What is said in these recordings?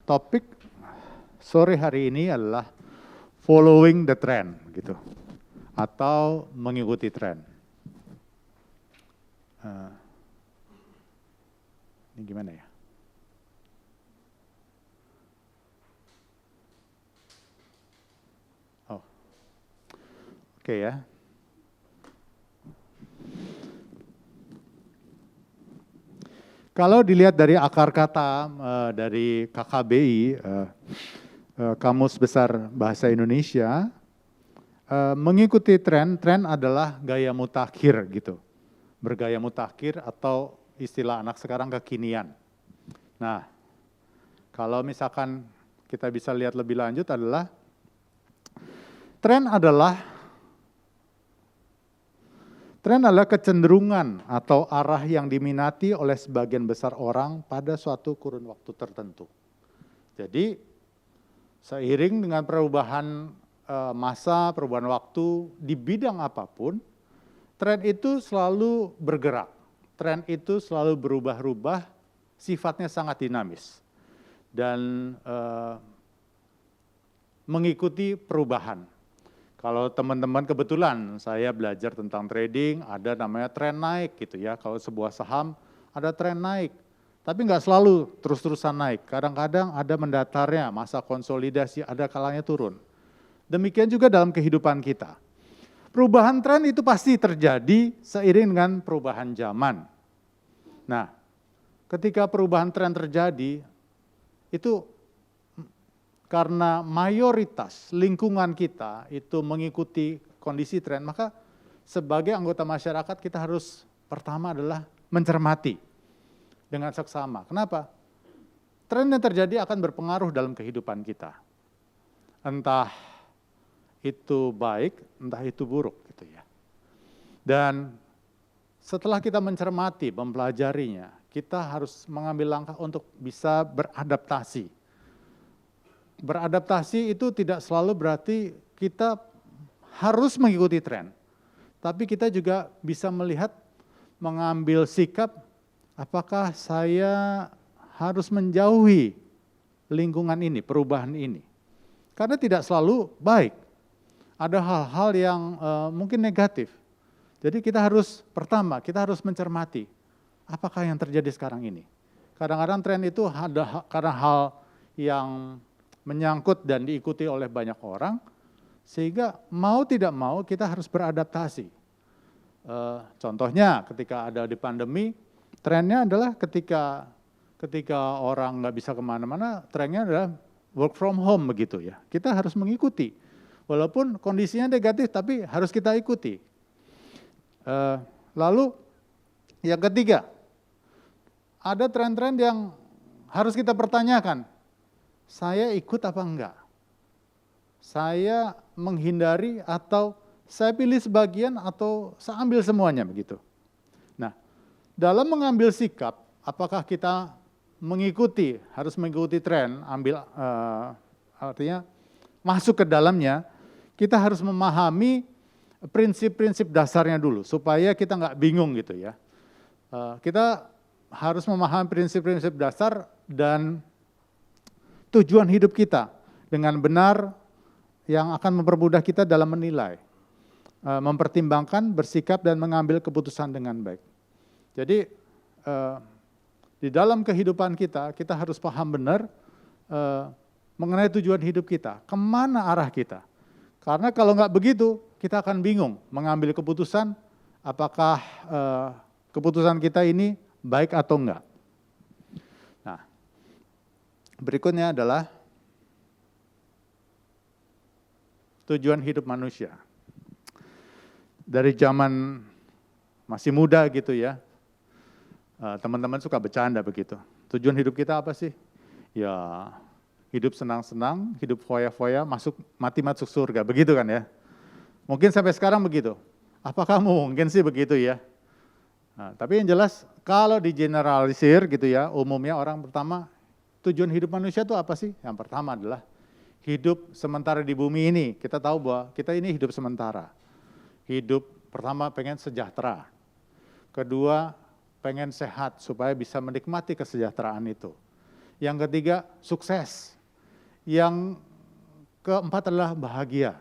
topik sore hari ini adalah following the trend gitu, atau mengikuti tren. Ini gimana ya? Oh, oke ya. Kalau dilihat dari akar kata dari KKBI, Kamus Besar Bahasa Indonesia, mengikuti tren adalah gaya mutakhir gitu. Bergaya mutakhir atau istilah anak sekarang kekinian. Nah, kalau misalkan kita bisa lihat lebih lanjut adalah tren adalah kecenderungan atau arah yang diminati oleh sebagian besar orang pada suatu kurun waktu tertentu. Jadi, seiring dengan perubahan masa, perubahan waktu di bidang apapun, tren itu selalu bergerak. Tren itu selalu berubah-ubah, sifatnya sangat dinamis. Dan mengikuti perubahan. Kalau teman-teman kebetulan saya belajar tentang trading, ada namanya tren naik gitu ya. Kalau sebuah saham ada tren naik, tapi nggak selalu terus-terusan naik. Kadang-kadang ada mendatarnya, masa konsolidasi, ada kalanya turun. Demikian juga dalam kehidupan kita. Perubahan tren itu pasti terjadi seiring dengan perubahan zaman. Nah, ketika perubahan tren terjadi, itu karena mayoritas lingkungan kita itu mengikuti kondisi tren, maka sebagai anggota masyarakat kita harus pertama adalah mencermati dengan seksama. Kenapa? Tren yang terjadi akan berpengaruh dalam kehidupan kita. Entah itu baik, entah itu buruk gitu ya. Dan setelah kita mencermati, mempelajarinya, kita harus mengambil langkah untuk bisa beradaptasi. Beradaptasi itu tidak selalu berarti kita harus mengikuti tren. Tapi kita juga bisa melihat, mengambil sikap, apakah saya harus menjauhi lingkungan ini, perubahan ini. Karena tidak selalu baik. Ada hal-hal yang mungkin negatif. Jadi kita harus, pertama, kita harus mencermati, apakah yang terjadi sekarang ini. Kadang-kadang tren itu ada karena hal yang menyangkut dan diikuti oleh banyak orang, sehingga mau tidak mau kita harus beradaptasi. Contohnya ketika ada di pandemi, trennya adalah ketika orang nggak bisa kemana-mana, trennya adalah work from home begitu ya. Kita harus mengikuti, walaupun kondisinya negatif, tapi harus kita ikuti. Lalu yang ketiga, ada tren-tren yang harus kita pertanyakan. Saya ikut apa enggak? Saya menghindari atau saya pilih sebagian atau saya ambil semuanya begitu. Nah, dalam mengambil sikap, apakah kita harus mengikuti tren, artinya masuk ke dalamnya, kita harus memahami prinsip-prinsip dasarnya dulu, supaya kita nggak bingung gitu ya. Kita harus memahami prinsip-prinsip dasar dan tujuan hidup kita dengan benar yang akan mempermudah kita dalam menilai, mempertimbangkan, bersikap, dan mengambil keputusan dengan baik. Jadi di dalam kehidupan kita harus paham benar mengenai tujuan hidup kita, kemana arah kita. Karena kalau nggak begitu, kita akan bingung mengambil keputusan, apakah keputusan kita ini baik atau enggak. Nah, berikutnya adalah tujuan hidup manusia. Dari zaman masih muda gitu ya, teman-teman suka bercanda begitu. Tujuan hidup kita apa sih? Ya, hidup senang-senang, hidup foya-foya, mati masuk surga, begitu kan ya. Mungkin sampai sekarang begitu. Apakah mungkin sih begitu ya? Nah, tapi yang jelas kalau digeneralisir gitu ya, umumnya orang pertama, tujuan hidup manusia itu apa sih? Yang pertama adalah hidup sementara di bumi ini. Kita tahu bahwa kita ini hidup sementara. Hidup pertama pengen sejahtera. Kedua pengen sehat supaya bisa menikmati kesejahteraan itu. Yang ketiga, sukses. Yang keempat adalah bahagia.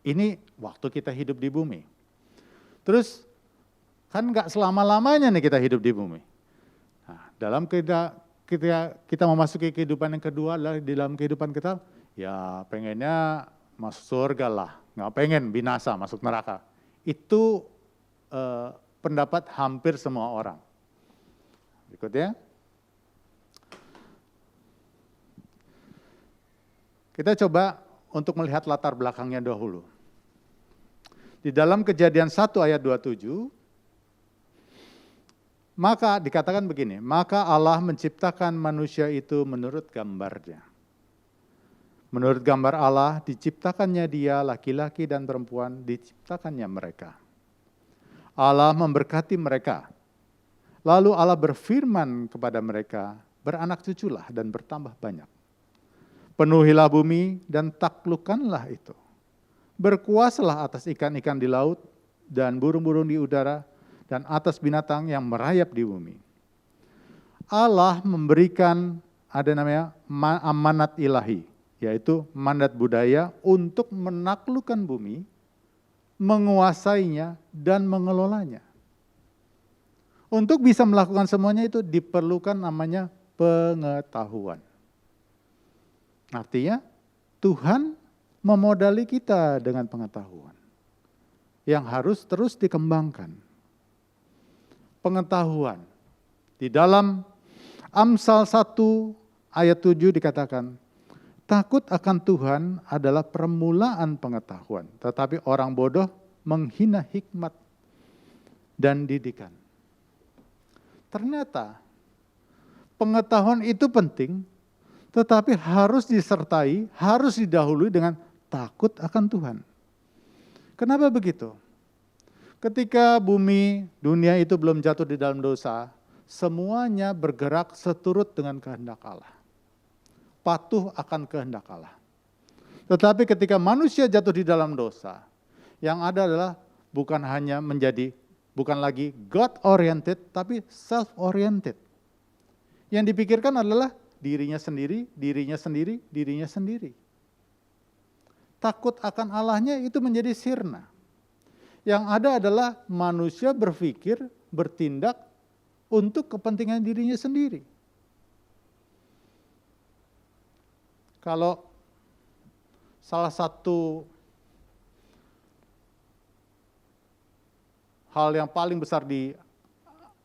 Ini waktu kita hidup di bumi. Terus, kan nggak selama-lamanya nih kita hidup di bumi. Nah, dalam kita memasuki kehidupan yang kedua adalah di dalam kehidupan kita, ya pengennya masuk surga lah, nggak pengen binasa masuk neraka. Itu pendapat hampir semua orang. Berikutnya. Kita coba untuk melihat latar belakangnya dahulu. Di dalam Kejadian 1 ayat 27, maka dikatakan begini, maka Allah menciptakan manusia itu menurut gambarnya. Menurut gambar Allah diciptakannya dia, laki-laki dan perempuan diciptakannya mereka. Allah memberkati mereka. Lalu Allah berfirman kepada mereka, beranak cuculah dan bertambah banyak. Penuhilah bumi dan taklukkanlah itu. Berkuasalah atas ikan-ikan di laut dan burung-burung di udara dan atas binatang yang merayap di bumi. Allah memberikan amanat ilahi, yaitu mandat budaya untuk menaklukkan bumi, menguasainya dan mengelolanya. Untuk bisa melakukan semuanya itu diperlukan namanya pengetahuan. Artinya Tuhan memodali kita dengan pengetahuan yang harus terus dikembangkan. Pengetahuan. Di dalam Amsal 1 ayat 7 dikatakan, takut akan Tuhan adalah permulaan pengetahuan, tetapi orang bodoh menghina hikmat dan didikan. Ternyata pengetahuan itu penting, tetapi harus disertai, harus didahului dengan takut akan Tuhan. Kenapa begitu? Ketika bumi, dunia itu belum jatuh di dalam dosa, semuanya bergerak seturut dengan kehendak Allah. Patuh akan kehendak Allah. Tetapi ketika manusia jatuh di dalam dosa, yang ada adalah bukan lagi God-oriented, tapi self-oriented. Yang dipikirkan adalah dirinya sendiri, dirinya sendiri, dirinya sendiri. Takut akan Allahnya itu menjadi sirna. Yang ada adalah manusia berpikir, bertindak untuk kepentingan dirinya sendiri. Kalau salah satu hal yang paling besar di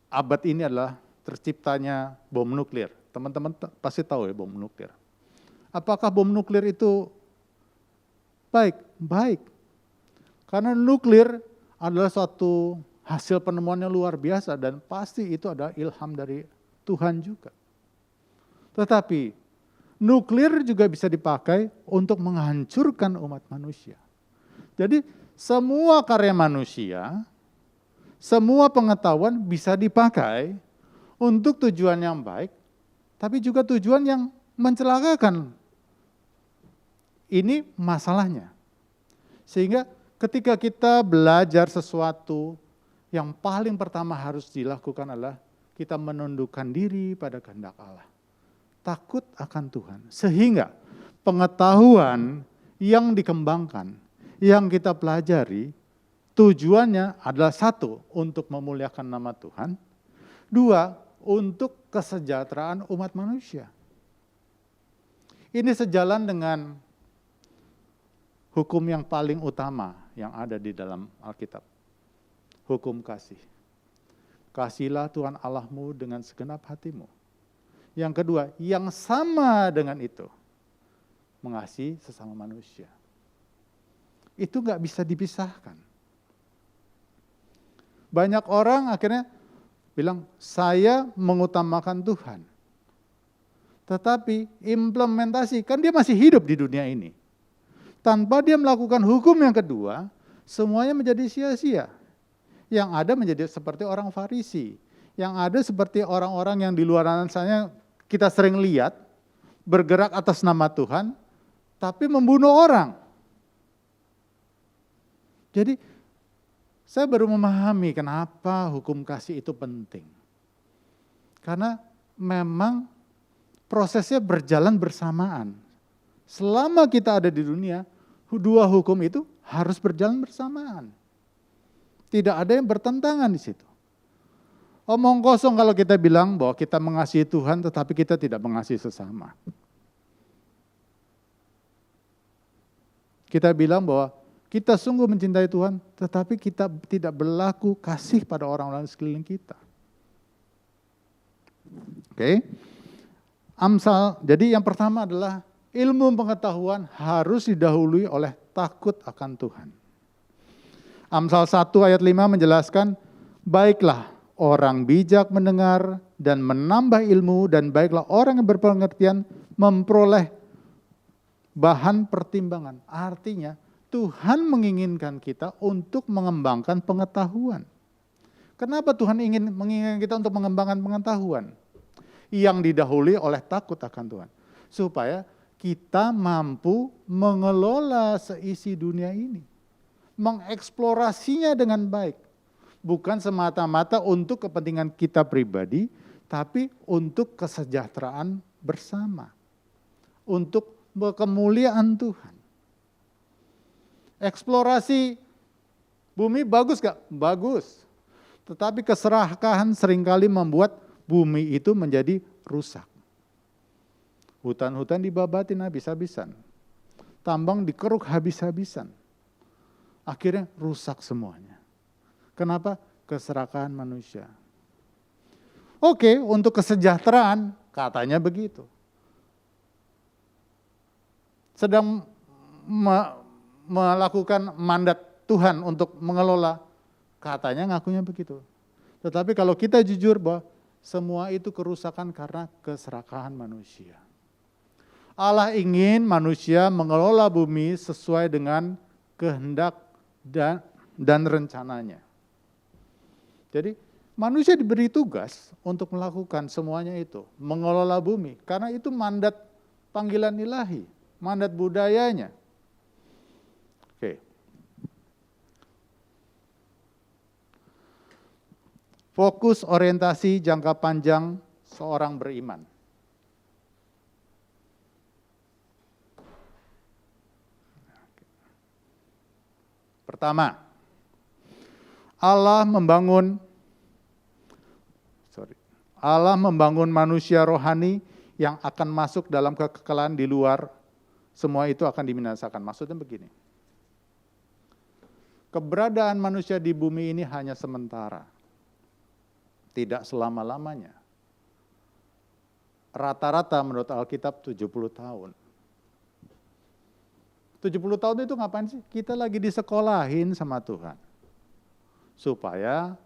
abad ini adalah terciptanya bom nuklir. Teman-teman pasti tahu ya bom nuklir. Apakah bom nuklir itu baik? Baik. Karena nuklir adalah suatu hasil penemuan yang luar biasa dan pasti itu adalah ilham dari Tuhan juga. Tetapi nuklir juga bisa dipakai untuk menghancurkan umat manusia. Jadi semua karya manusia, semua pengetahuan bisa dipakai untuk tujuan yang baik, tapi juga tujuan yang mencelakakan. Ini masalahnya. Sehingga ketika kita belajar sesuatu, yang paling pertama harus dilakukan adalah kita menundukkan diri pada kehendak Allah. Takut akan Tuhan. Sehingga pengetahuan yang dikembangkan, yang kita pelajari, tujuannya adalah satu, untuk memuliakan nama Tuhan. Dua, untuk kesejahteraan umat manusia. Ini sejalan dengan hukum yang paling utama yang ada di dalam Alkitab. Hukum kasih. Kasihilah Tuhan Allahmu dengan segenap hatimu. Yang kedua, yang sama dengan itu, mengasihi sesama manusia. Itu nggak bisa dipisahkan. Banyak orang akhirnya bilang, saya mengutamakan Tuhan. Tetapi implementasi, kan dia masih hidup di dunia ini. Tanpa dia melakukan hukum yang kedua, semuanya menjadi sia-sia. Yang ada menjadi seperti orang Farisi. Yang ada seperti orang-orang yang di luar sana kita sering lihat, bergerak atas nama Tuhan, tapi membunuh orang. Jadi, saya baru memahami kenapa hukum kasih itu penting. Karena memang prosesnya berjalan bersamaan. Selama kita ada di dunia, dua hukum itu harus berjalan bersamaan. Tidak ada yang bertentangan di situ. Omong kosong kalau kita bilang bahwa kita mengasihi Tuhan tetapi kita tidak mengasihi sesama. Kita bilang bahwa kita sungguh mencintai Tuhan tetapi kita tidak berlaku kasih pada orang-orang sekeliling kita. Oke. Amsal, jadi yang pertama adalah ilmu pengetahuan harus didahului oleh takut akan Tuhan. Amsal 1 ayat 5 menjelaskan, baiklah orang bijak mendengar dan menambah ilmu, dan baiklah orang yang berpengertian memperoleh bahan pertimbangan. Artinya Tuhan menginginkan kita untuk mengembangkan pengetahuan. Kenapa Tuhan menginginkan kita untuk mengembangkan pengetahuan? Yang didahului oleh takut akan Tuhan. Supaya kita mampu mengelola seisi dunia ini. Mengeksplorasinya dengan baik. Bukan semata-mata untuk kepentingan kita pribadi, tapi untuk kesejahteraan bersama. Untuk kemuliaan Tuhan. Eksplorasi bumi bagus gak? Bagus. Tetapi keserakahan seringkali membuat bumi itu menjadi rusak. Hutan-hutan dibabatin habis-habisan. Tambang dikeruk habis-habisan. Akhirnya rusak semuanya. Kenapa? Keserakahan manusia. Oke, untuk kesejahteraan katanya begitu. Sedang melakukan mandat Tuhan untuk mengelola, katanya ngakunya begitu. Tetapi kalau kita jujur bahwa semua itu kerusakan karena keserakahan manusia. Allah ingin manusia mengelola bumi sesuai dengan kehendak dan rencananya. Jadi manusia diberi tugas untuk melakukan semuanya itu, mengelola bumi. Karena itu mandat panggilan ilahi, mandat budayanya. Oke. Fokus orientasi jangka panjang seorang beriman. Pertama, Allah membangun manusia rohani yang akan masuk dalam kekekalan di luar, semua itu akan dibinasakan. Maksudnya begini, keberadaan manusia di bumi ini hanya sementara. Tidak selama-lamanya. Rata-rata menurut Alkitab 70 tahun. 70 tahun itu ngapain sih? Kita lagi disekolahin sama Tuhan. Supaya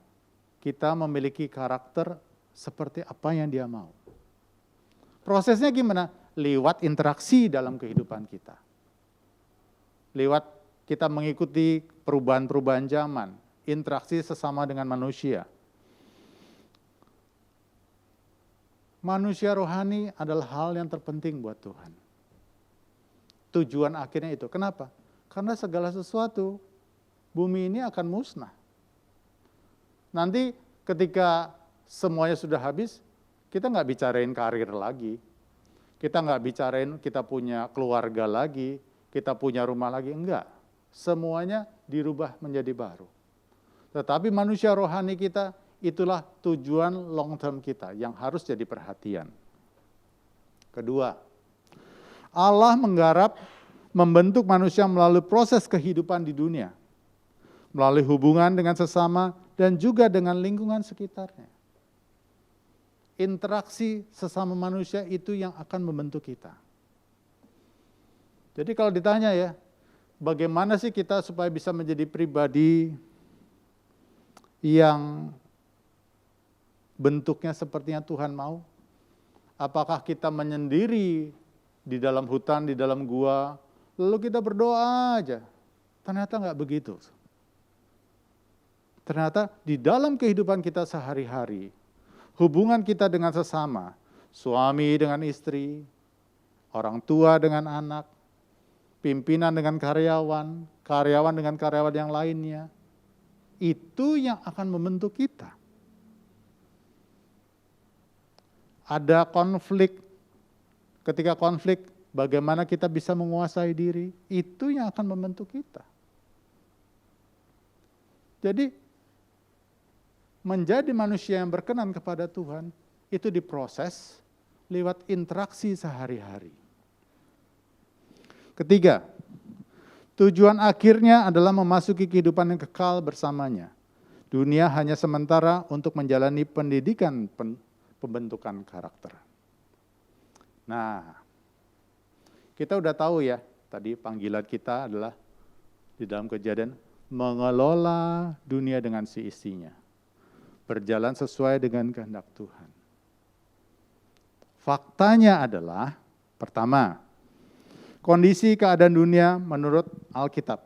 kita memiliki karakter seperti apa yang Dia mau. Prosesnya gimana? Lewat interaksi dalam kehidupan kita. Lewat kita mengikuti perubahan-perubahan zaman. Interaksi sesama dengan manusia. Manusia rohani adalah hal yang terpenting buat Tuhan. Tujuan akhirnya itu. Kenapa? Karena segala sesuatu, bumi ini akan musnah. Nanti ketika semuanya sudah habis, kita nggak bicarain karir lagi. Kita nggak bicarain kita punya keluarga lagi, kita punya rumah lagi. Enggak. Semuanya dirubah menjadi baru. Tetapi manusia rohani kita, itulah tujuan long term kita yang harus jadi perhatian. Kedua, Allah menggarap membentuk manusia melalui proses kehidupan di dunia. Melalui hubungan dengan sesama dan juga dengan lingkungan sekitarnya. Interaksi sesama manusia itu yang akan membentuk kita. Jadi kalau ditanya ya, bagaimana sih kita supaya bisa menjadi pribadi yang bentuknya sepertinya Tuhan mau? Apakah kita menyendiri di dalam hutan, di dalam gua, lalu kita berdoa aja? Ternyata enggak begitu. Ternyata di dalam kehidupan kita sehari-hari, hubungan kita dengan sesama, suami dengan istri, orang tua dengan anak, pimpinan dengan karyawan, karyawan dengan karyawan yang lainnya, itu yang akan membentuk kita. Ada konflik ketika konflik, bagaimana kita bisa menguasai diri, itu yang akan membentuk kita. Jadi, menjadi manusia yang berkenan kepada Tuhan, itu diproses lewat interaksi sehari-hari. Ketiga, tujuan akhirnya adalah memasuki kehidupan yang kekal bersamanya. Dunia hanya sementara untuk menjalani pendidikan pembentukan karakter. Nah, kita udah tahu ya, tadi panggilan kita adalah di dalam Kejadian, mengelola dunia dengan isinya. Berjalan sesuai dengan kehendak Tuhan. Faktanya adalah, pertama, kondisi keadaan dunia menurut Alkitab.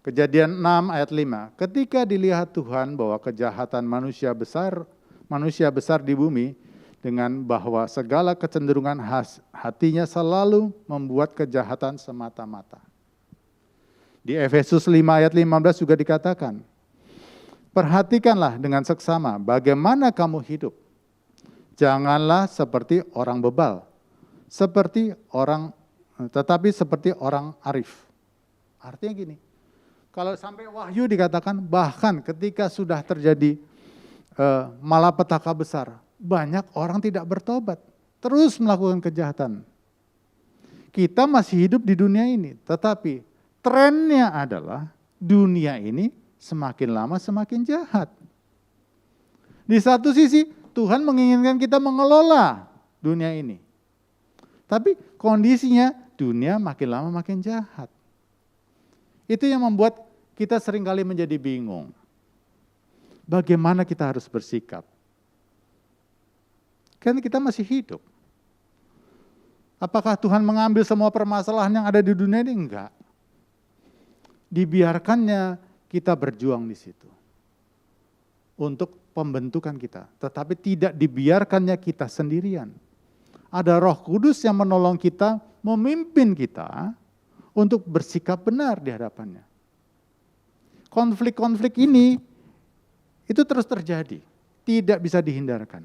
Kejadian 6 ayat 5, ketika dilihat Tuhan bahwa kejahatan manusia besar di bumi, dengan bahwa segala kecenderungan hatinya selalu membuat kejahatan semata-mata. Di Efesus 5 ayat 15 juga dikatakan, perhatikanlah dengan seksama bagaimana kamu hidup. Janganlah seperti orang bebal, tetapi seperti orang arif. Artinya gini, kalau sampai Wahyu dikatakan, bahkan ketika sudah terjadi malapetaka besar, banyak orang tidak bertobat, terus melakukan kejahatan. Kita masih hidup di dunia ini, tetapi trennya adalah dunia ini semakin lama semakin jahat. Di satu sisi Tuhan menginginkan kita mengelola dunia ini. Tapi kondisinya dunia makin lama makin jahat. Itu yang membuat kita seringkali menjadi bingung. Bagaimana kita harus bersikap? Kan kita masih hidup. Apakah Tuhan mengambil semua permasalahan yang ada di dunia ini? Enggak. Dibiarkannya kita berjuang di situ untuk pembentukan kita, tetapi tidak dibiarkannya kita sendirian. Ada Roh Kudus yang menolong kita, memimpin kita untuk bersikap benar di hadapannya. Konflik-konflik ini itu terus terjadi, tidak bisa dihindarkan.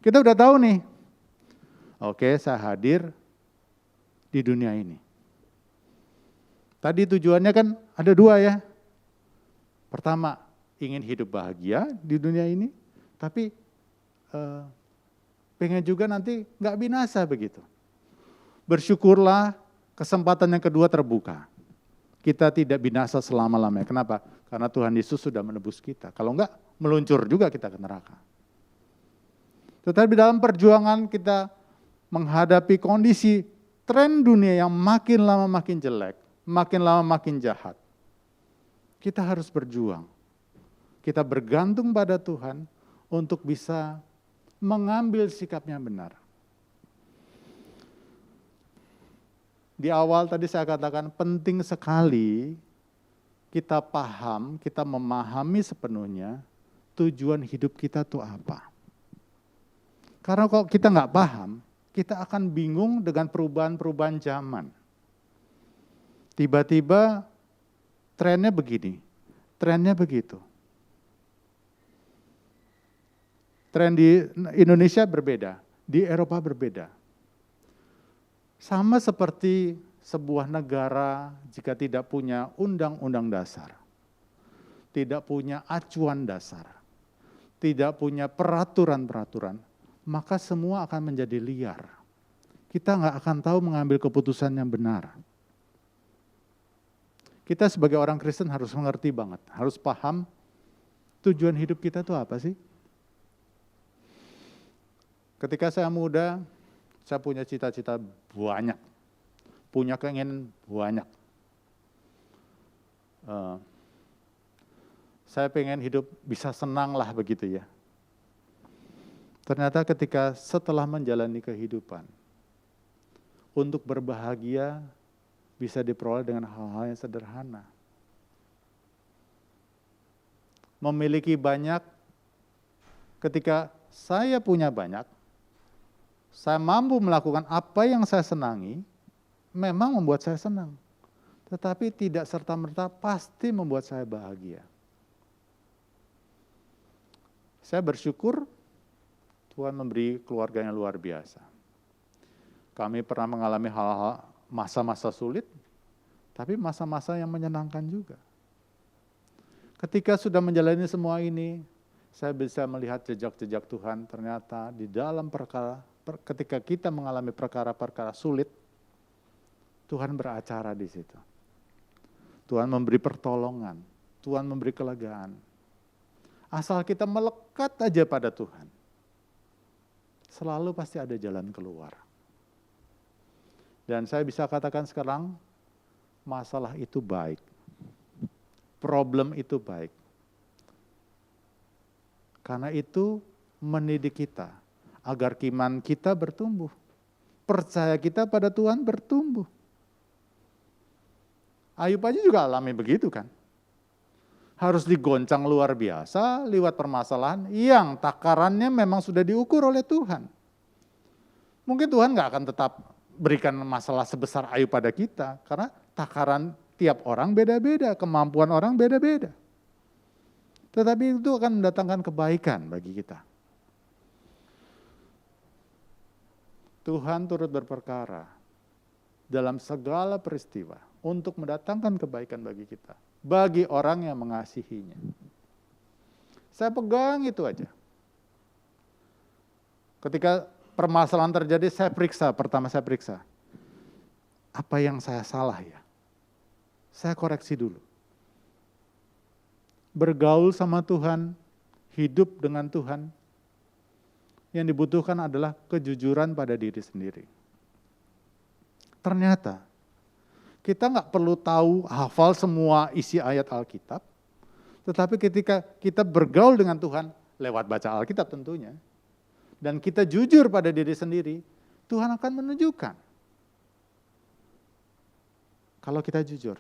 Kita udah tahu nih, oke, saya hadir di dunia ini. Tadi tujuannya kan ada dua ya. Pertama, ingin hidup bahagia di dunia ini, tapi pengen juga nanti nggak binasa begitu. Bersyukurlah kesempatan yang kedua terbuka. Kita tidak binasa selama-lamanya. Kenapa? Karena Tuhan Yesus sudah menebus kita. Kalau enggak, meluncur juga kita ke neraka. Tetapi dalam perjuangan kita menghadapi kondisi tren dunia yang makin lama makin jelek, makin lama makin jahat. Kita harus berjuang. Kita bergantung pada Tuhan untuk bisa mengambil sikapnya benar. Di awal tadi saya katakan penting sekali kita paham, kita memahami sepenuhnya tujuan hidup kita itu apa. Karena kalau kita nggak paham, kita akan bingung dengan perubahan-perubahan zaman. Tiba-tiba trennya begini, trennya begitu. Tren di Indonesia berbeda, di Eropa berbeda. Sama seperti sebuah negara jika tidak punya undang-undang dasar, tidak punya acuan dasar, tidak punya peraturan-peraturan, maka semua akan menjadi liar. Kita nggak akan tahu mengambil keputusan yang benar. Kita sebagai orang Kristen harus mengerti banget, harus paham tujuan hidup kita itu apa sih? Ketika saya muda, saya punya cita-cita banyak, punya keinginan banyak. Saya pengen hidup bisa senang lah begitu ya. Ternyata ketika setelah menjalani kehidupan, untuk berbahagia bisa diperoleh dengan hal-hal yang sederhana. Memiliki banyak, ketika saya punya banyak, saya mampu melakukan apa yang saya senangi, memang membuat saya senang. Tetapi tidak serta-merta pasti membuat saya bahagia. Saya bersyukur Tuhan memberi keluarga yang luar biasa. Kami pernah mengalami hal-hal masa-masa sulit, tapi masa-masa yang menyenangkan juga. Ketika sudah menjalani semua ini, saya bisa melihat jejak-jejak Tuhan. Ternyata di dalam ketika kita mengalami perkara-perkara sulit, Tuhan beracara di situ. Tuhan memberi pertolongan, Tuhan memberi kelegaan. Asal kita melekat aja pada Tuhan, selalu pasti ada jalan keluar. Dan saya bisa katakan sekarang, masalah itu baik. Problem itu baik. Karena itu mendidik kita, agar iman kita bertumbuh. Percaya kita pada Tuhan bertumbuh. Ayub aja juga alami begitu kan. Harus digoncang luar biasa lewat permasalahan yang takarannya memang sudah diukur oleh Tuhan. Mungkin Tuhan gak akan tetap berikan masalah sebesar Ayub pada kita, karena takaran tiap orang beda-beda, kemampuan orang beda-beda. Tetapi itu akan mendatangkan kebaikan bagi kita. Tuhan turut berperkara dalam segala peristiwa untuk mendatangkan kebaikan bagi kita, bagi orang yang mengasihinya. Saya pegang itu aja. Ketika permasalahan terjadi, pertama saya periksa, apa yang saya salah ya? Saya koreksi dulu. Bergaul sama Tuhan, hidup dengan Tuhan, yang dibutuhkan adalah kejujuran pada diri sendiri. Ternyata, kita nggak perlu tahu, hafal semua isi ayat Alkitab, tetapi ketika kita bergaul dengan Tuhan, lewat baca Alkitab tentunya, dan kita jujur pada diri sendiri, Tuhan akan menunjukkan. Kalau kita jujur,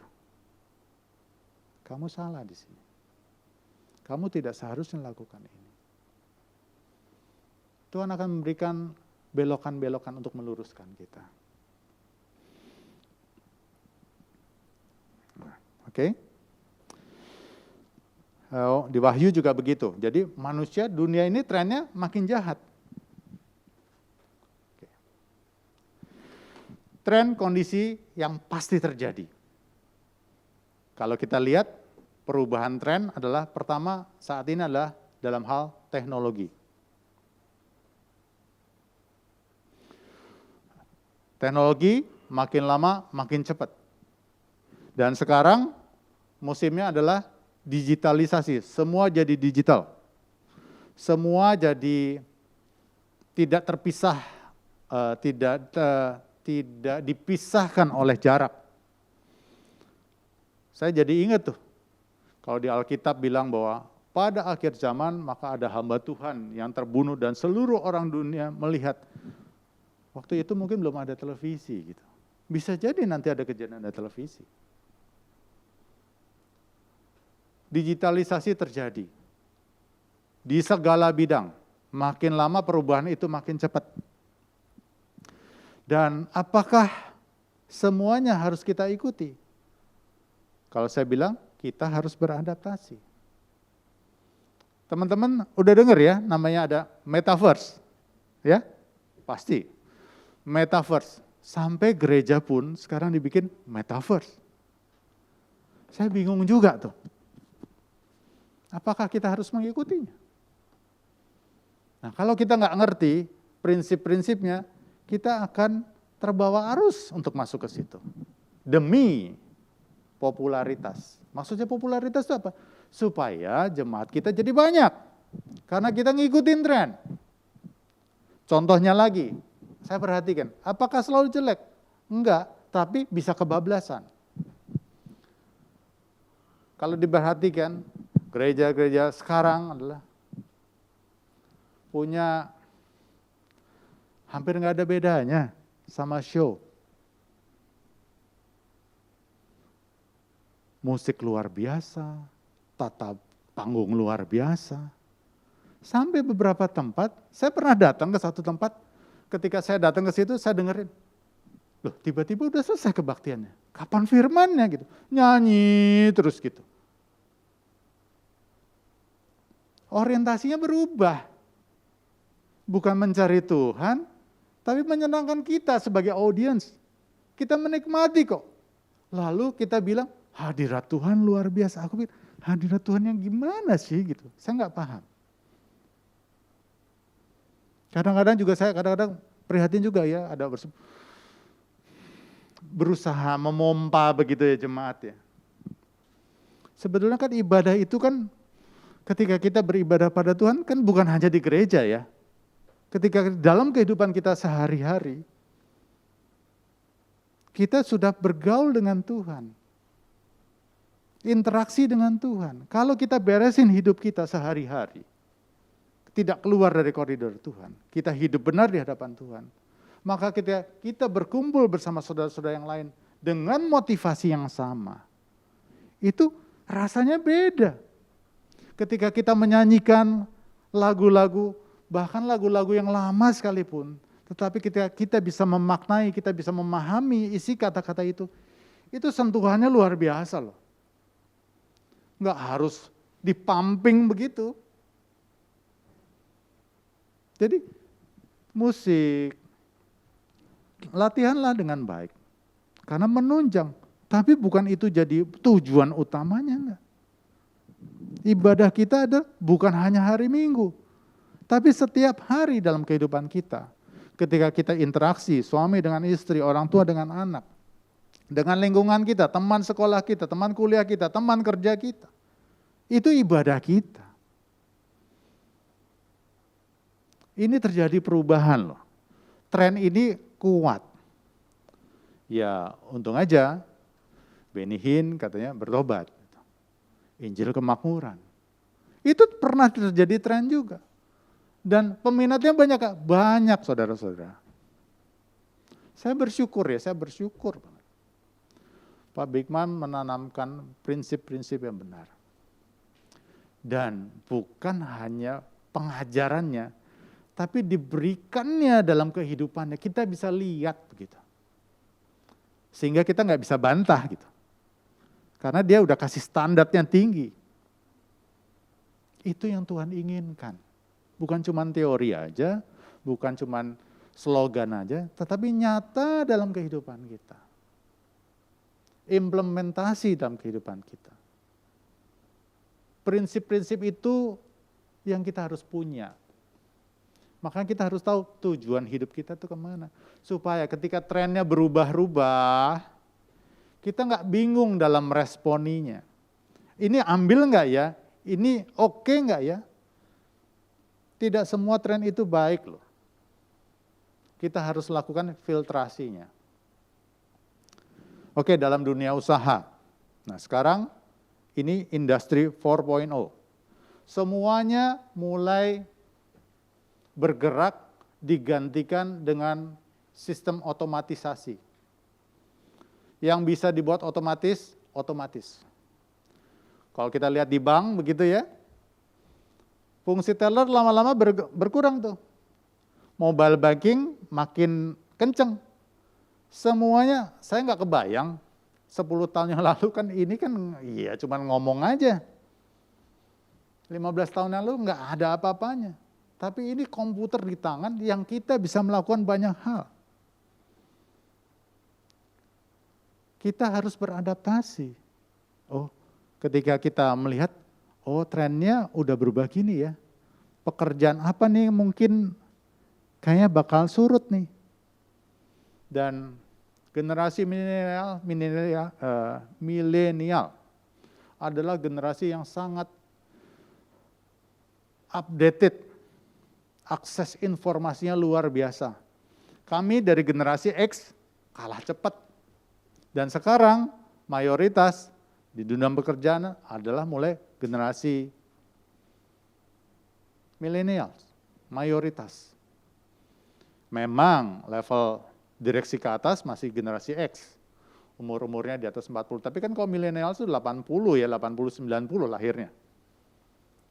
kamu salah di sini. Kamu tidak seharusnya lakukan ini. Tuhan akan memberikan belokan-belokan untuk meluruskan kita. Oke? Di Wahyu juga begitu. Jadi manusia, dunia ini trennya makin jahat. Oke. Tren kondisi yang pasti terjadi. Kalau kita lihat, perubahan tren adalah pertama saat ini adalah dalam hal teknologi. Teknologi makin lama makin cepat. Dan sekarang musimnya adalah digitalisasi, semua jadi digital. Semua jadi tidak terpisah, tidak dipisahkan oleh jarak. Saya jadi ingat tuh, kalau di Alkitab bilang bahwa pada akhir zaman maka ada hamba Tuhan yang terbunuh dan seluruh orang dunia melihat. Waktu itu mungkin belum ada televisi gitu. Bisa jadi nanti ada kejadian ada televisi. Digitalisasi terjadi. Di segala bidang. Makin lama perubahan itu makin cepat. Dan apakah semuanya harus kita ikuti? Kalau saya bilang, kita harus beradaptasi. Teman-teman udah dengar ya, namanya ada metaverse. Ya, pasti. Metaverse. Sampai gereja pun sekarang dibikin metaverse. Saya bingung juga tuh. Apakah kita harus mengikutinya? Nah, kalau kita nggak ngerti prinsip-prinsipnya, kita akan terbawa arus untuk masuk ke situ. Demi popularitas. Maksudnya popularitas itu apa? Supaya jemaat kita jadi banyak. Karena kita ngikutin tren. Contohnya lagi, saya perhatikan, apakah selalu jelek? Enggak, tapi bisa kebablasan. Kalau diperhatikan, gereja-gereja sekarang adalah punya hampir nggak ada bedanya sama show. Musik luar biasa, tata panggung luar biasa. Sampai beberapa tempat, saya pernah datang ke satu tempat, ketika saya datang ke situ, saya dengerin, loh tiba-tiba udah selesai kebaktiannya. Kapan firmannya gitu? Nyanyi terus gitu. orientasinya berubah. Bukan mencari Tuhan, tapi menyenangkan kita sebagai audiens. Kita menikmati kok. Lalu kita bilang, hadirat Tuhan luar biasa. Aku bilang, hadirat Tuhan yang gimana sih gitu. Saya nggak paham. Kadang-kadang juga saya prihatin juga ya, ada berusaha memompa begitu ya jemaat ya. Sebetulnya kan ibadah itu kan ketika kita beribadah pada Tuhan kan bukan hanya di gereja ya. Ketika dalam kehidupan kita sehari-hari, kita sudah bergaul dengan Tuhan. Interaksi dengan Tuhan. Kalau kita beresin hidup kita sehari-hari, tidak keluar dari koridor Tuhan, kita hidup benar di hadapan Tuhan, maka kita berkumpul bersama saudara-saudara yang lain dengan motivasi yang sama. Itu rasanya beda. Ketika kita menyanyikan lagu-lagu, bahkan lagu-lagu yang lama sekalipun, tetapi kita bisa memaknai, kita bisa memahami isi kata-kata itu sentuhannya luar biasa loh. Nggak harus dipumping begitu. Jadi musik, latihanlah dengan baik. Karena menunjang, tapi bukan itu jadi tujuan utamanya enggak. Ibadah kita ada bukan hanya hari Minggu, tapi setiap hari dalam kehidupan kita. Ketika kita interaksi, suami dengan istri, orang tua dengan anak, dengan lingkungan kita, teman sekolah kita, teman kuliah kita, teman kerja kita. Itu ibadah kita. Ini terjadi perubahan loh. Tren ini kuat. Ya untung aja Benny Hinn katanya bertobat. Injil kemakmuran. Itu pernah terjadi tren juga. Dan peminatnya banyak saudara-saudara. Saya bersyukur banget. Pak Bigman menanamkan prinsip-prinsip yang benar. Dan bukan hanya pengajarannya, tapi diberikannya dalam kehidupannya. Kita bisa lihat begitu. Sehingga kita nggak bisa bantah gitu. Karena dia udah kasih standar yang tinggi. Itu yang Tuhan inginkan. Bukan cuma teori aja, bukan cuma slogan aja, tetapi nyata dalam kehidupan kita. Implementasi dalam kehidupan kita. Prinsip-prinsip itu yang kita harus punya. Makanya kita harus tahu tujuan hidup kita itu kemana. Supaya ketika trennya berubah-ubah, kita nggak bingung dalam responinya. Ini ambil nggak ya? Ini oke nggak ya? Tidak semua tren itu baik loh. Kita harus lakukan filtrasinya. Oke, dalam dunia usaha. Nah sekarang ini industri 4.0. Semuanya mulai bergerak digantikan dengan sistem otomatisasi. Yang bisa dibuat otomatis. Kalau kita lihat di bank begitu ya, fungsi teller lama-lama berkurang tuh. Mobile banking makin kenceng. Semuanya saya nggak kebayang 10 tahun yang lalu kan ini kan iya cuman ngomong aja. 15 tahun yang lalu nggak ada apa-apanya. Tapi ini komputer di tangan yang kita bisa melakukan banyak hal. Kita harus beradaptasi. Oh, ketika kita melihat, oh trennya udah berubah gini ya. Pekerjaan apa nih mungkin kayaknya bakal surut nih. Dan generasi milenial adalah generasi yang sangat updated. Akses informasinya luar biasa. Kami dari generasi X kalah cepat. Dan sekarang mayoritas di dunia pekerjaan adalah mulai generasi milenial, mayoritas. Memang level direksi ke atas masih generasi X, umur-umurnya di atas 40. Tapi kan kalau milenial itu 80 ya, 80-90 lahirnya.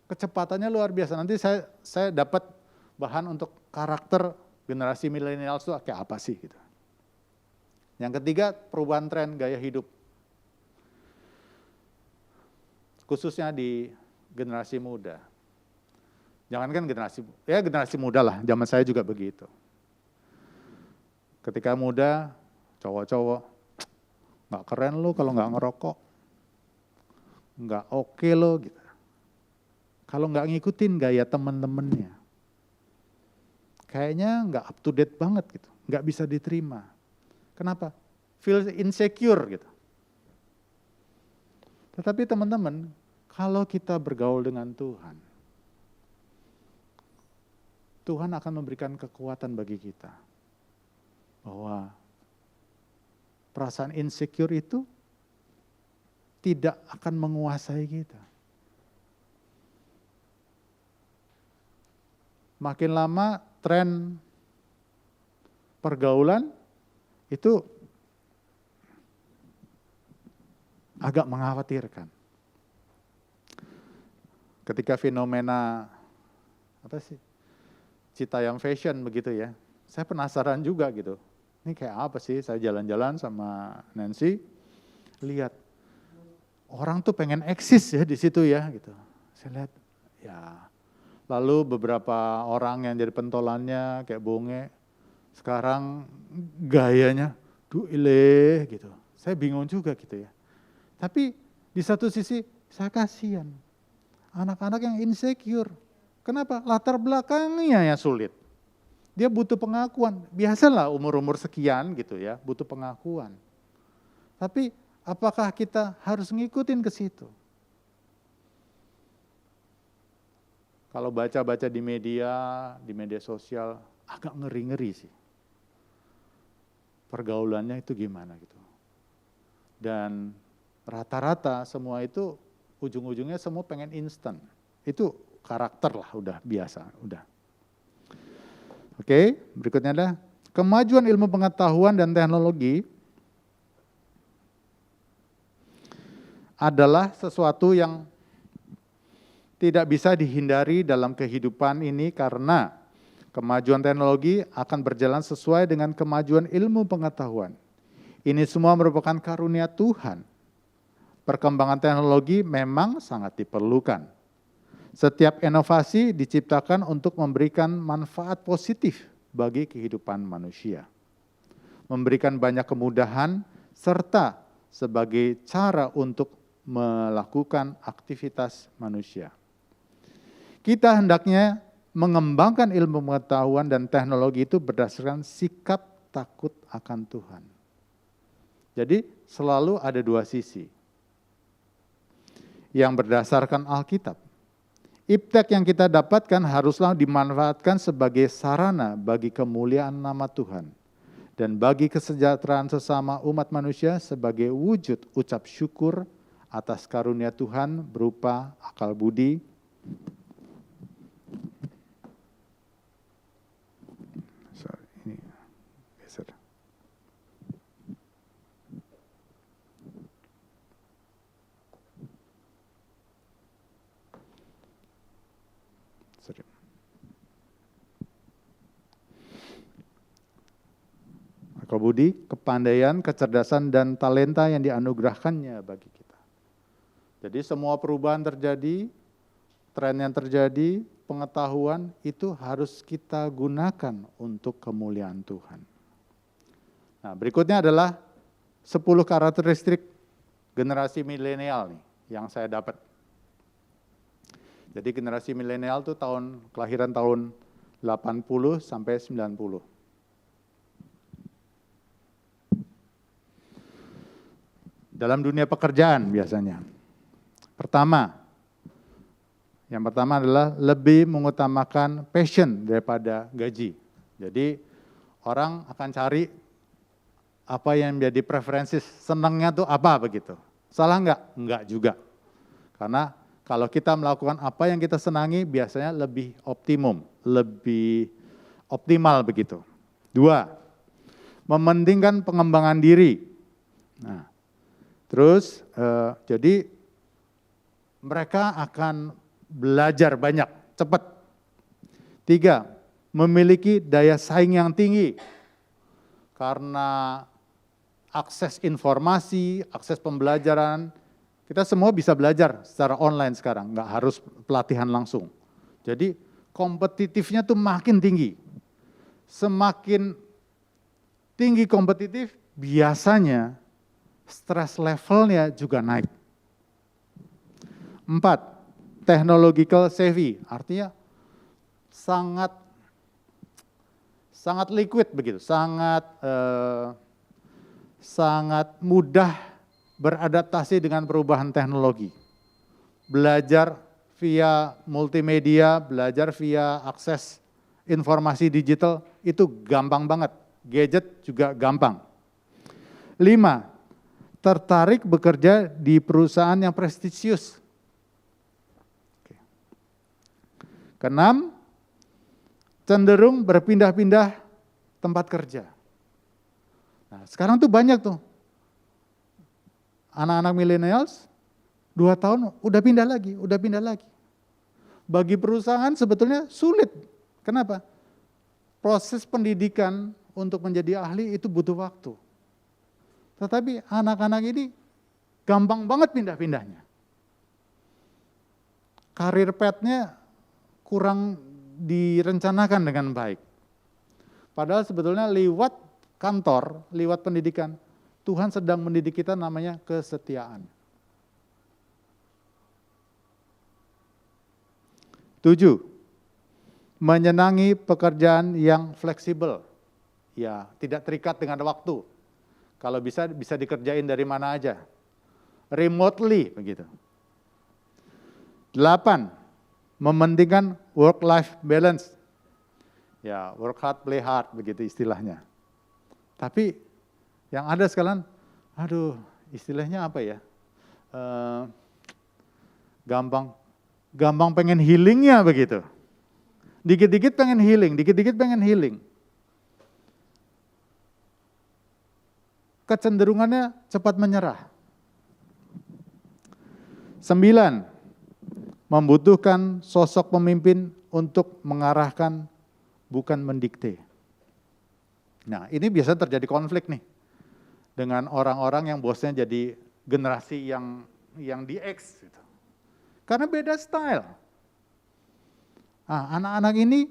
Kecepatannya luar biasa. Nanti saya dapat bahan untuk karakter generasi milenial itu kayak apa sih gitu. Yang ketiga, perubahan tren gaya hidup. Khususnya di generasi muda. Jangankan generasi muda lah, zaman saya juga begitu. Ketika muda, cowok-cowok, nggak keren lo kalau nggak ngerokok, nggak oke lo gitu. Kalau nggak ngikutin gaya temen-temennya, kayaknya nggak up to date banget gitu, nggak bisa diterima. Kenapa? Feel insecure gitu. Tetapi teman-teman, kalau kita bergaul dengan Tuhan, Tuhan akan memberikan kekuatan bagi kita. Bahwa perasaan insecure itu tidak akan menguasai kita. Makin lama tren pergaulan itu agak mengkhawatirkan. Ketika fenomena Citayam fashion begitu ya, saya penasaran juga gitu. Ini kayak apa sih? Saya jalan-jalan sama Nancy, lihat orang tuh pengen eksis ya di situ ya gitu. Saya lihat ya. Lalu beberapa orang yang jadi pentolannya kayak Bonge, sekarang gayanya duile gitu. Saya bingung juga gitu ya. Tapi di satu sisi saya kasihan. Anak-anak yang insecure. Kenapa? Latar belakangnya yang sulit. Dia butuh pengakuan. Biasalah umur-umur sekian gitu ya, butuh pengakuan. Tapi apakah kita harus ngikutin ke situ? Kalau baca-baca di media sosial, agak ngeri-ngeri sih. Pergaulannya itu gimana gitu. Dan rata-rata semua itu ujung-ujungnya semua pengen instan. Itu karakter lah, udah biasa, udah. Oke, berikutnya ada kemajuan ilmu pengetahuan dan teknologi adalah sesuatu yang tidak bisa dihindari dalam kehidupan ini karena kemajuan teknologi akan berjalan sesuai dengan kemajuan ilmu pengetahuan. Ini semua merupakan karunia Tuhan. Perkembangan teknologi memang sangat diperlukan. Setiap inovasi diciptakan untuk memberikan manfaat positif bagi kehidupan manusia. Memberikan banyak kemudahan serta sebagai cara untuk melakukan aktivitas manusia. Kita hendaknya mengembangkan ilmu pengetahuan dan teknologi itu berdasarkan sikap takut akan Tuhan. Jadi selalu ada dua sisi. Yang berdasarkan Alkitab. Iptek yang kita dapatkan haruslah dimanfaatkan sebagai sarana bagi kemuliaan nama Tuhan. Dan bagi kesejahteraan sesama umat manusia sebagai wujud ucap syukur atas karunia Tuhan berupa akal budi, akal budi, kepandaian, kecerdasan, dan talenta yang dianugerahkannya bagi kita. Jadi semua perubahan terjadi, tren yang terjadi, pengetahuan itu harus kita gunakan untuk kemuliaan Tuhan. Nah, berikutnya adalah 10 karakteristik generasi milenial nih yang saya dapat. Jadi generasi milenial itu kelahiran tahun 80 sampai 90. Dalam dunia pekerjaan biasanya. Yang pertama adalah lebih mengutamakan passion daripada gaji. Jadi orang akan cari apa yang menjadi preferensi, senangnya tuh apa begitu. Salah enggak? Enggak juga. Karena kalau kita melakukan apa yang kita senangi biasanya lebih optimum, lebih optimal begitu. 2, mementingkan pengembangan diri. Nah, terus jadi mereka akan belajar banyak, cepat. 3, memiliki daya saing yang tinggi. Karena akses informasi, akses pembelajaran, kita semua bisa belajar secara online sekarang, nggak harus pelatihan langsung. Jadi kompetitifnya tuh makin tinggi. Semakin tinggi kompetitif, biasanya stress levelnya juga naik. 4, technological savvy, artinya sangat liquid begitu, sangat mudah beradaptasi dengan perubahan teknologi. Belajar via multimedia, belajar via akses informasi digital itu gampang banget. Gadget juga gampang. 5, tertarik bekerja di perusahaan yang prestisius. Keenam, cenderung berpindah-pindah tempat kerja. Nah, sekarang tuh banyak tuh anak-anak millennials 2 tahun udah pindah lagi. Bagi perusahaan sebetulnya sulit. Kenapa? Proses pendidikan untuk menjadi ahli itu butuh waktu. Tetapi anak-anak ini gampang banget pindah-pindahnya. Karir path-nya kurang direncanakan dengan baik. Padahal sebetulnya lewat kantor, lewat pendidikan, Tuhan sedang mendidik kita namanya kesetiaan. 7, menyenangi pekerjaan yang fleksibel. Ya, tidak terikat dengan waktu. Kalau bisa dikerjain dari mana aja. Remotely begitu. 8, mementingkan work-life balance. Ya, work hard, play hard, begitu istilahnya. Tapi yang ada sekarang, istilahnya apa ya? Gampang pengen healingnya begitu. Dikit-dikit pengen healing. Kecenderungannya cepat menyerah. 9, membutuhkan sosok pemimpin untuk mengarahkan, bukan mendikte. Nah, ini biasa terjadi konflik nih dengan orang-orang yang bosnya jadi generasi yang di X gitu. Karena beda style. Anak-anak ini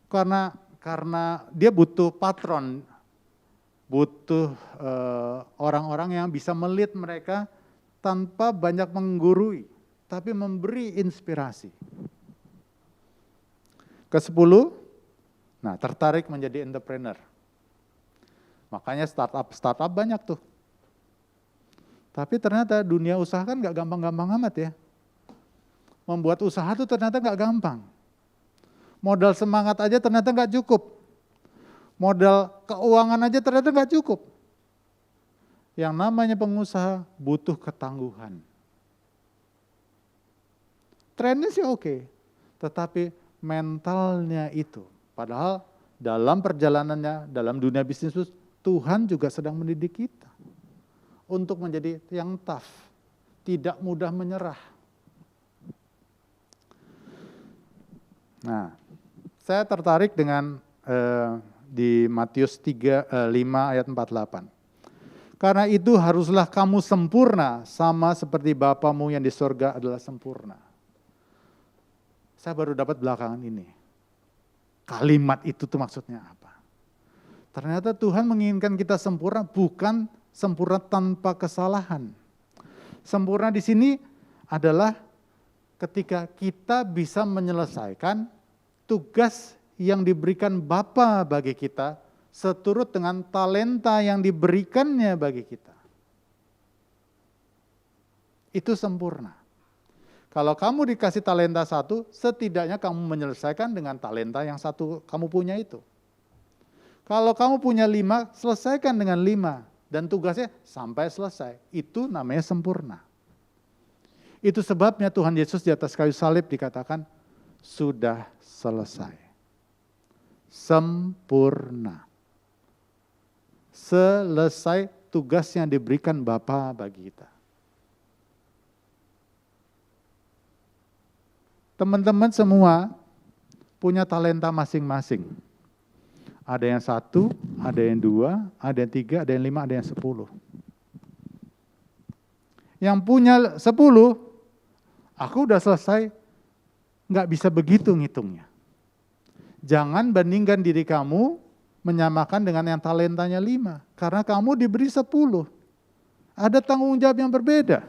karena dia butuh patron, butuh orang-orang yang bisa melit mereka tanpa banyak menggurui, tapi memberi inspirasi. Ke-10, tertarik menjadi entrepreneur. Makanya startup banyak tuh. Tapi ternyata dunia usaha kan gak gampang-gampang amat ya. Membuat usaha tuh ternyata gak gampang. Modal semangat aja ternyata gak cukup. Modal keuangan aja ternyata gak cukup. Yang namanya pengusaha butuh ketangguhan. Trennya sih oke, tetapi mentalnya itu. Padahal dalam perjalanannya, dalam dunia bisnis Tuhan juga sedang mendidik kita untuk menjadi yang tough, tidak mudah menyerah. Nah, saya tertarik dengan di Matius 5 ayat 48. Karena itu haruslah kamu sempurna sama seperti Bapamu yang di surga adalah sempurna. Saya baru dapat belakangan ini. Kalimat itu tuh maksudnya apa? Ternyata Tuhan menginginkan kita sempurna, bukan sempurna tanpa kesalahan. Sempurna di sini adalah ketika kita bisa menyelesaikan tugas yang diberikan Bapa bagi kita seturut dengan talenta yang diberikannya bagi kita. Itu sempurna. Kalau kamu dikasih talenta 1, setidaknya kamu menyelesaikan dengan talenta yang 1 kamu punya itu. Kalau kamu punya 5, selesaikan dengan 5. Dan tugasnya sampai selesai. Itu namanya sempurna. Itu sebabnya Tuhan Yesus di atas kayu salib dikatakan, sudah selesai. Sempurna. Selesai tugas yang diberikan Bapa bagi kita. Teman-teman semua punya talenta masing-masing. Ada yang 1, ada yang 2, ada yang 3, ada yang 5, ada yang 10. Yang punya 10, aku udah selesai, nggak bisa begitu ngitungnya. jangan bandingkan diri kamu menyamakan dengan yang talentanya 5. Karena kamu diberi 10. Ada tanggung jawab yang berbeda.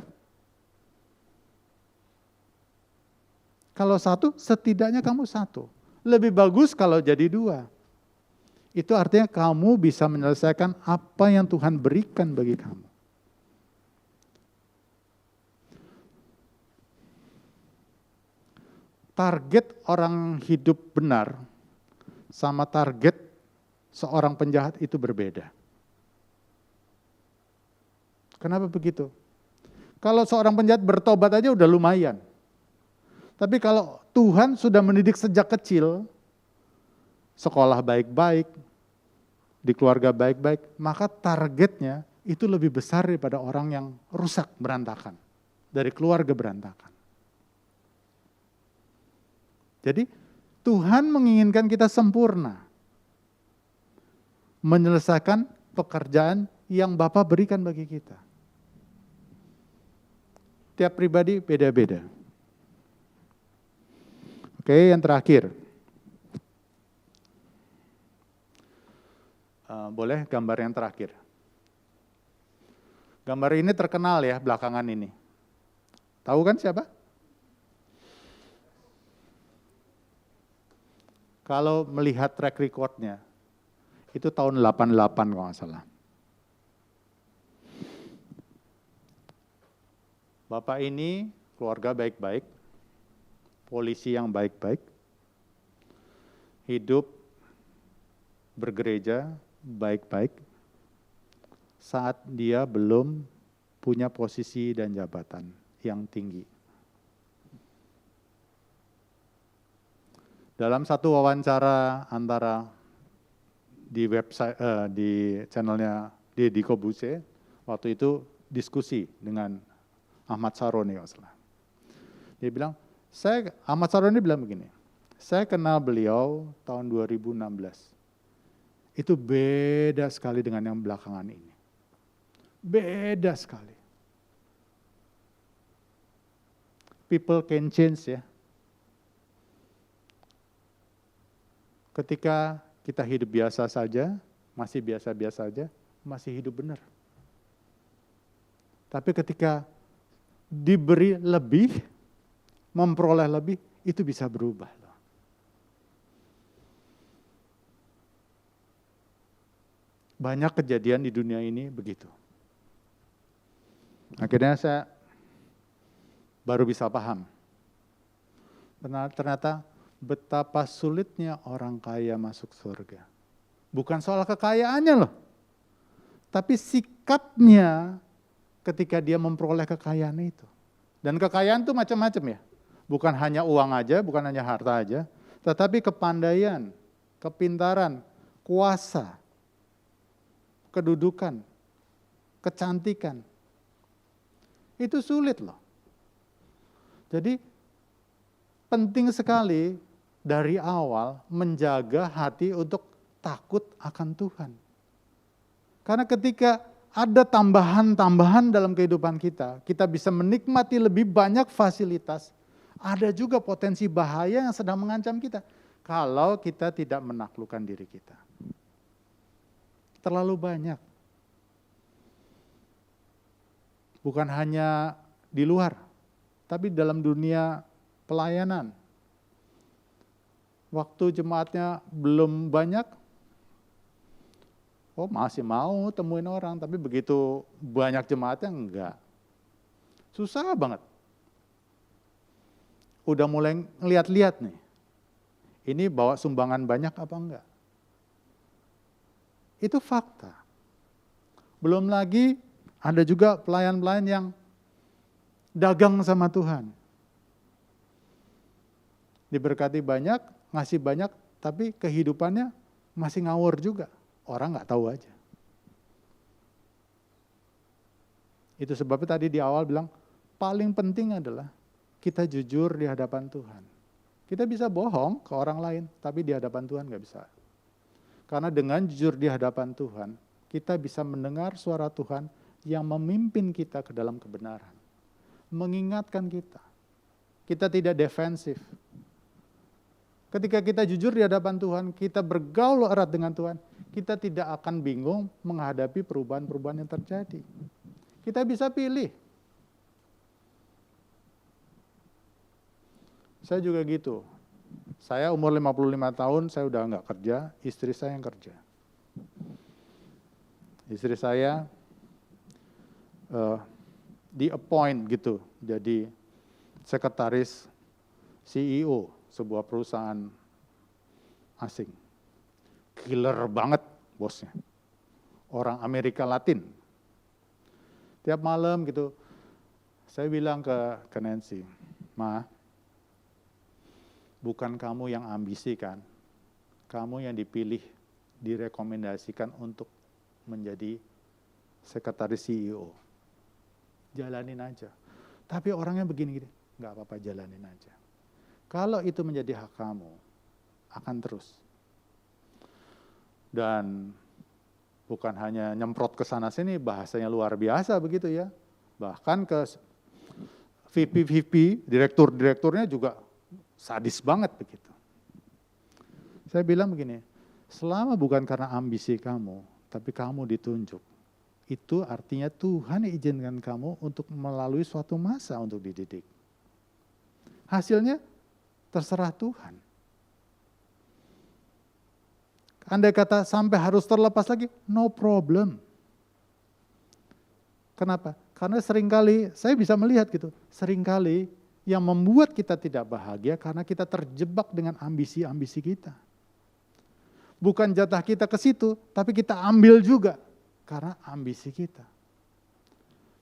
Kalau 1, setidaknya kamu 1. Lebih bagus kalau jadi 2. Itu artinya kamu bisa menyelesaikan apa yang Tuhan berikan bagi kamu. Target orang hidup benar sama target seorang penjahat itu berbeda. Kenapa begitu? Kalau seorang penjahat bertobat aja udah lumayan. Tapi kalau Tuhan sudah mendidik sejak kecil, sekolah baik-baik, di keluarga baik-baik, maka targetnya itu lebih besar daripada orang yang rusak, berantakan. Dari keluarga berantakan. Jadi Tuhan menginginkan kita sempurna. Menyelesaikan pekerjaan yang Bapa berikan bagi kita. Tiap pribadi beda-beda. Oke, yang terakhir. Boleh gambar yang terakhir. Gambar ini terkenal ya belakangan ini. Tahu kan siapa? Kalau melihat track record-nya, itu tahun 88 kalau nggak salah. Bapak ini keluarga baik-baik, polisi yang baik-baik, hidup bergereja baik-baik, saat dia belum punya posisi dan jabatan yang tinggi. Dalam satu wawancara antara di website, di channelnya Deddy Kobuse, waktu itu diskusi dengan Ahmad Saroni, dia bilang, Ahmad Saroni bilang begini, saya kenal beliau tahun 2016, itu beda sekali dengan yang belakangan ini, beda sekali. People can change ya. Ketika kita hidup biasa saja, masih biasa-biasa saja, masih hidup benar. Tapi ketika diberi lebih, memperoleh lebih, itu bisa berubah. Banyak kejadian di dunia ini begitu. Akhirnya saya baru bisa paham. Ternyata betapa sulitnya orang kaya masuk surga. Bukan soal kekayaannya loh. Tapi sikapnya ketika dia memperoleh kekayaan itu. Dan kekayaan itu macam-macam ya. Bukan hanya uang aja, bukan hanya harta aja. Tetapi kepandaian, kepintaran, kuasa, kedudukan, kecantikan. Itu sulit loh. Jadi penting sekali dari awal menjaga hati untuk takut akan Tuhan. Karena ketika ada tambahan-tambahan dalam kehidupan kita, kita bisa menikmati lebih banyak fasilitas, ada juga potensi bahaya yang sedang mengancam kita. Kalau kita tidak menaklukkan diri kita. Terlalu banyak. Bukan hanya di luar, tapi dalam dunia pelayanan. Waktu jemaatnya belum banyak, masih mau temuin orang, tapi begitu banyak jemaatnya enggak. Susah banget. Udah mulai ngeliat-liat nih, ini bawa sumbangan banyak apa enggak. Itu fakta. Belum lagi ada juga pelayan-pelayan yang dagang sama Tuhan. Diberkati banyak, ngasih banyak, tapi kehidupannya masih ngawur juga. Orang nggak tahu aja. Itu sebabnya tadi di awal bilang, paling penting adalah kita jujur di hadapan Tuhan. Kita bisa bohong ke orang lain, tapi di hadapan Tuhan nggak bisa. Karena dengan jujur di hadapan Tuhan, kita bisa mendengar suara Tuhan yang memimpin kita ke dalam kebenaran. Mengingatkan kita. Kita tidak defensif. Ketika kita jujur di hadapan Tuhan, kita bergaul erat dengan Tuhan, kita tidak akan bingung menghadapi perubahan-perubahan yang terjadi. Kita bisa pilih. Saya juga gitu. Saya umur 55 tahun, saya udah nggak kerja, istri saya yang kerja. Istri saya di-appoint gitu, jadi sekretaris CEO sebuah perusahaan asing. Killer banget bosnya. Orang Amerika Latin. Tiap malam gitu, saya bilang ke Nancy, Ma, bukan kamu yang ambisi kan, kamu yang dipilih, direkomendasikan untuk menjadi sekretaris CEO. Jalanin aja. Tapi orangnya begini-gini, nggak apa-apa, jalanin aja. Kalau itu menjadi hak kamu, akan terus. Dan bukan hanya nyemprot ke sana-sini, bahasanya luar biasa begitu ya. Bahkan ke VP, direkturnya juga sadis banget begitu. Saya bilang begini, selama bukan karena ambisi kamu, tapi kamu ditunjuk, itu artinya Tuhan izinkan kamu untuk melalui suatu masa untuk dididik. Hasilnya terserah Tuhan. Andai kata sampai harus terlepas lagi, no problem. Kenapa? Karena seringkali, saya bisa melihat gitu, seringkali yang membuat kita tidak bahagia karena kita terjebak dengan ambisi-ambisi kita. Bukan jatah kita ke situ, tapi kita ambil juga karena ambisi kita.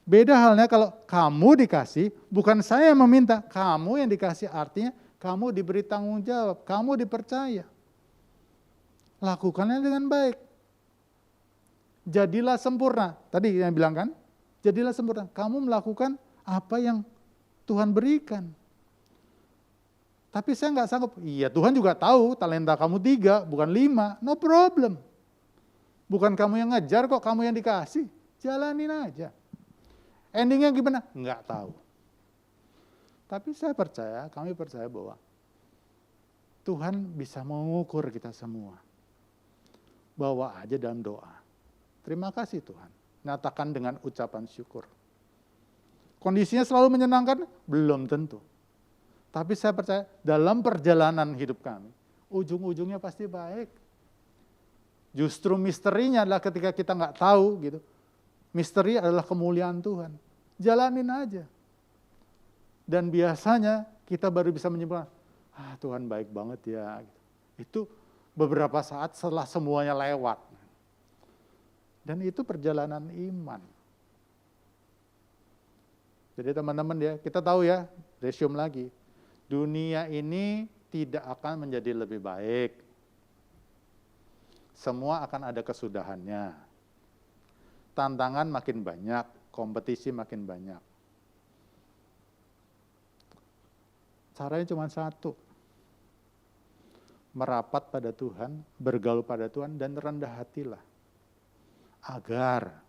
Beda halnya kalau kamu dikasih, bukan saya yang meminta, kamu yang dikasih, artinya kamu diberi tanggung jawab, kamu dipercaya. Lakukannya dengan baik. Jadilah sempurna. Tadi yang bilang kan, jadilah sempurna. Kamu melakukan apa yang Tuhan berikan. Tapi saya nggak sanggup. Iya, Tuhan juga tahu talenta kamu 3, bukan 5. No problem. Bukan kamu yang ngejar kok, kamu yang dikasih. Jalanin aja. Endingnya gimana? Nggak tahu. Tapi saya percaya, kami percaya bahwa Tuhan bisa mengukur kita semua. Bawa aja dalam doa. Terima kasih Tuhan. Nyatakan dengan ucapan syukur. Kondisinya selalu menyenangkan? Belum tentu. Tapi saya percaya dalam perjalanan hidup kami, ujung-ujungnya pasti baik. Justru misterinya adalah ketika kita nggak tahu gitu. Misteri adalah kemuliaan Tuhan. Jalanin aja. Dan biasanya kita baru bisa menyimpulkan, Tuhan baik banget ya. Itu beberapa saat setelah semuanya lewat. Dan itu perjalanan iman. Jadi teman-teman ya, kita tahu ya, resume lagi. Dunia ini tidak akan menjadi lebih baik. Semua akan ada kesudahannya. Tantangan makin banyak, kompetisi makin banyak. Caranya cuma satu. Merapat pada Tuhan, bergaul pada Tuhan, dan rendah hatilah. Agar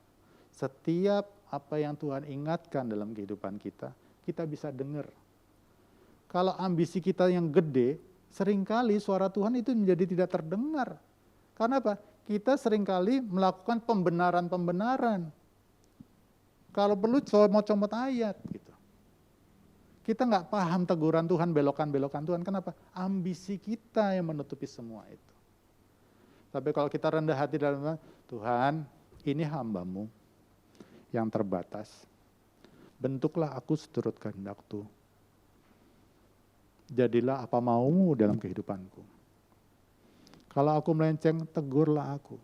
setiap apa yang Tuhan ingatkan dalam kehidupan kita, kita bisa dengar. Kalau ambisi kita yang gede, seringkali suara Tuhan itu menjadi tidak terdengar. Karena apa? Kita seringkali melakukan pembenaran-pembenaran. Kalau perlu comot-comot ayat gitu. Kita nggak paham teguran Tuhan, belokan-belokan Tuhan. Kenapa? Ambisi kita yang menutupi semua itu. Tapi kalau kita rendah hati dalam Tuhan, ini hamba-Mu yang terbatas. Bentuklah aku seturut kehendak-Mu. Jadilah apa mau-Mu dalam kehidupanku. Kalau aku melenceng, tegurlah aku.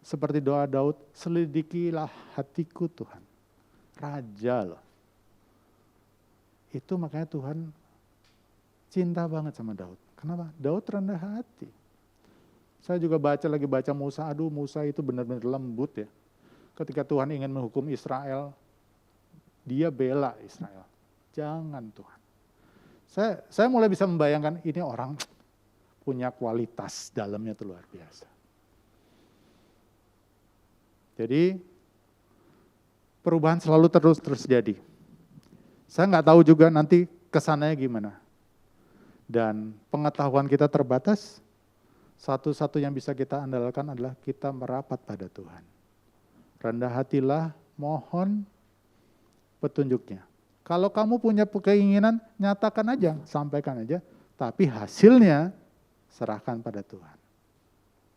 Seperti doa Daud, selidikilah hatiku Tuhan. Raja loh. Itu makanya Tuhan cinta banget sama Daud. Kenapa? Daud rendah hati. Saya juga lagi baca Musa, aduh Musa itu benar-benar lembut ya. Ketika Tuhan ingin menghukum Israel, dia bela Israel. Jangan Tuhan. Saya mulai bisa membayangkan ini orang punya kualitas dalamnya itu luar biasa. Jadi perubahan selalu terus terjadi. Saya nggak tahu juga nanti kesananya gimana. dan pengetahuan kita terbatas, satu-satu yang bisa kita andalkan adalah kita merapat pada Tuhan. Rendah hatilah, mohon petunjuknya. Kalau kamu punya keinginan, nyatakan aja, sampaikan aja, tapi hasilnya serahkan pada Tuhan.